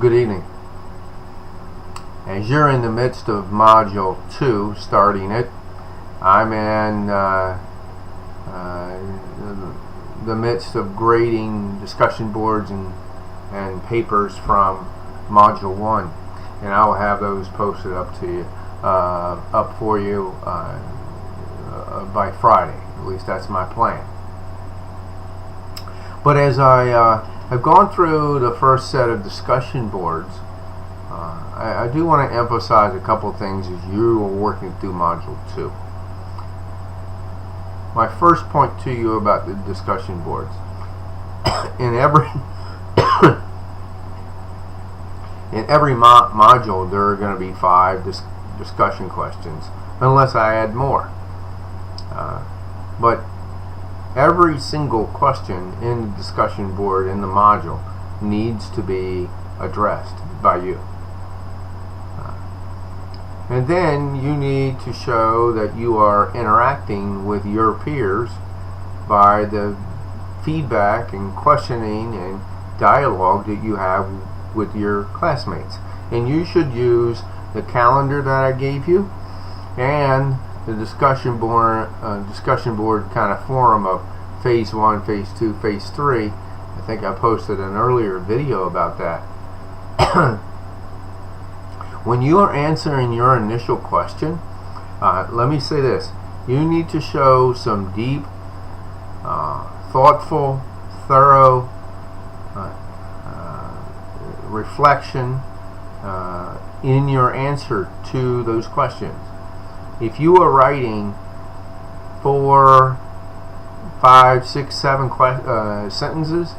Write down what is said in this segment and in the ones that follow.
Good evening. As you're in the midst of Module 2, starting it, I'm in the midst of grading discussion boards and papers from Module 1, and I will have those posted up to you, up for you by Friday. At least that's my plan. But as I have gone through the first set of discussion boards, I do want to emphasize a couple things as you are working through Module 2. My first point to you about the discussion boards. In every module there are going to be 5 discussion questions, unless I add more. But every single question in the discussion board in the module needs to be addressed by you. And then you need to show that you are interacting with your peers by the feedback and questioning and dialogue that you have with your classmates. And you should use the calendar that I gave you and the discussion board kind of forum of phase 1, phase 2, phase 3. I think I posted an earlier video about that. When you are answering your initial question, let me say this: you need to show some deep, thoughtful, thorough reflection in your answer to those questions. If you are writing 4, 5, 6, 7 sentences,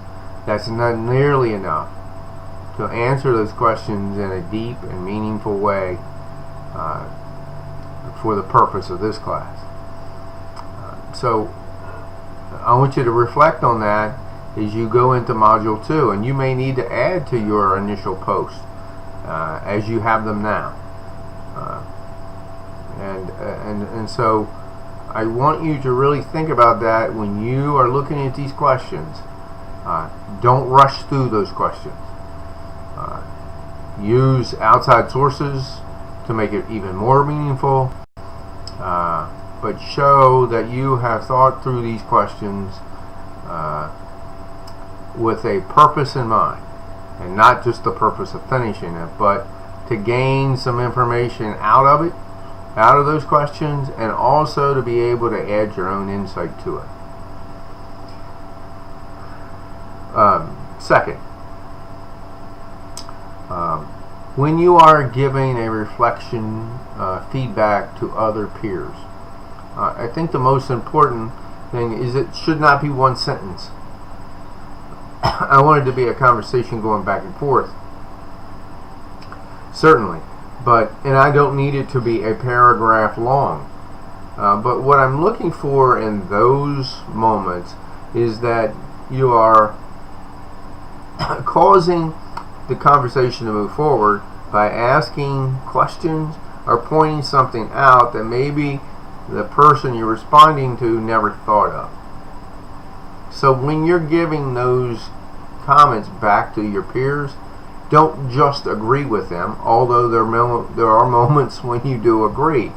that's not nearly enough to answer those questions in a deep and meaningful way for the purpose of this class. So I want you to reflect on that as you go into Module 2, and you may need to add to your initial post as you have them now. And so I want you to really think about that when you are looking at these questions. Don't rush through those questions. Use outside sources to make it even more meaningful, but show that you have thought through these questions with a purpose in mind, and not just the purpose of finishing it, but to gain some information out of it, out of those questions, and also to be able to add your own insight to it. Second, when you are giving a reflection feedback to other peers, I think the most important thing is it should not be one sentence. I want it to be a conversation going back and forth, certainly, and I don't need it to be a paragraph long. But what I'm looking for in those moments is that you are causing the conversation to move forward by asking questions or pointing something out that maybe the person you're responding to never thought of. So when you're giving those comments back to your peers, don't just agree with them, although there are moments when you do agree.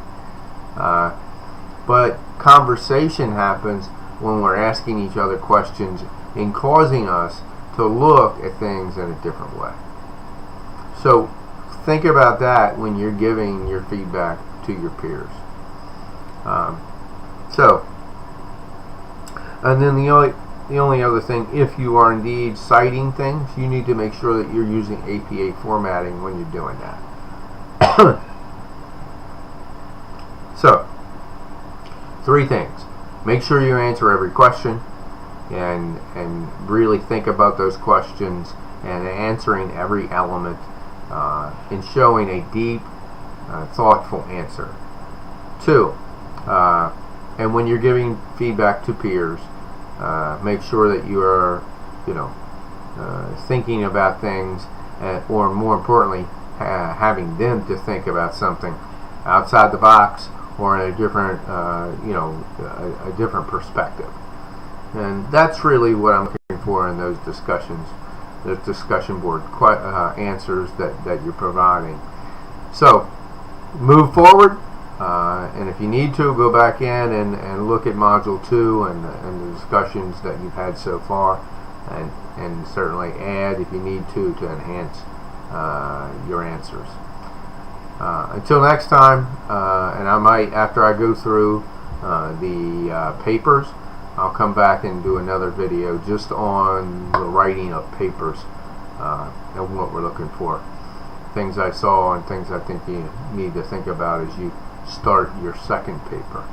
But conversation happens when we're asking each other questions and causing us to look at things in a different way. So think about that when you're giving your feedback to your peers. And then the only other thing, if you are indeed citing things, you need to make sure that you're using APA formatting when you're doing that. So, 3 things. Make sure you answer every question and really think about those questions and answering every element and showing a deep, thoughtful answer. 2, and when you're giving feedback to peers, make sure that you are, thinking about things, or more importantly, having them to think about something outside the box or in a different, a different perspective. And that's really what I'm looking for in those discussions. the discussion board answers that you're providing. So move forward, and if you need to, go back in and look at Module 2 and the discussions that you've had so far, and certainly add if you need to enhance your answers. Until next time, and I might, after I go through the papers, I'll come back and do another video just on the writing of papers and what we're looking for. Things I saw and things I think you need to think about as you start your second paper.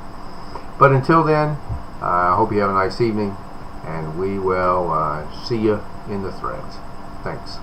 But until then, I hope you have a nice evening, and we will see you in the threads. Thanks.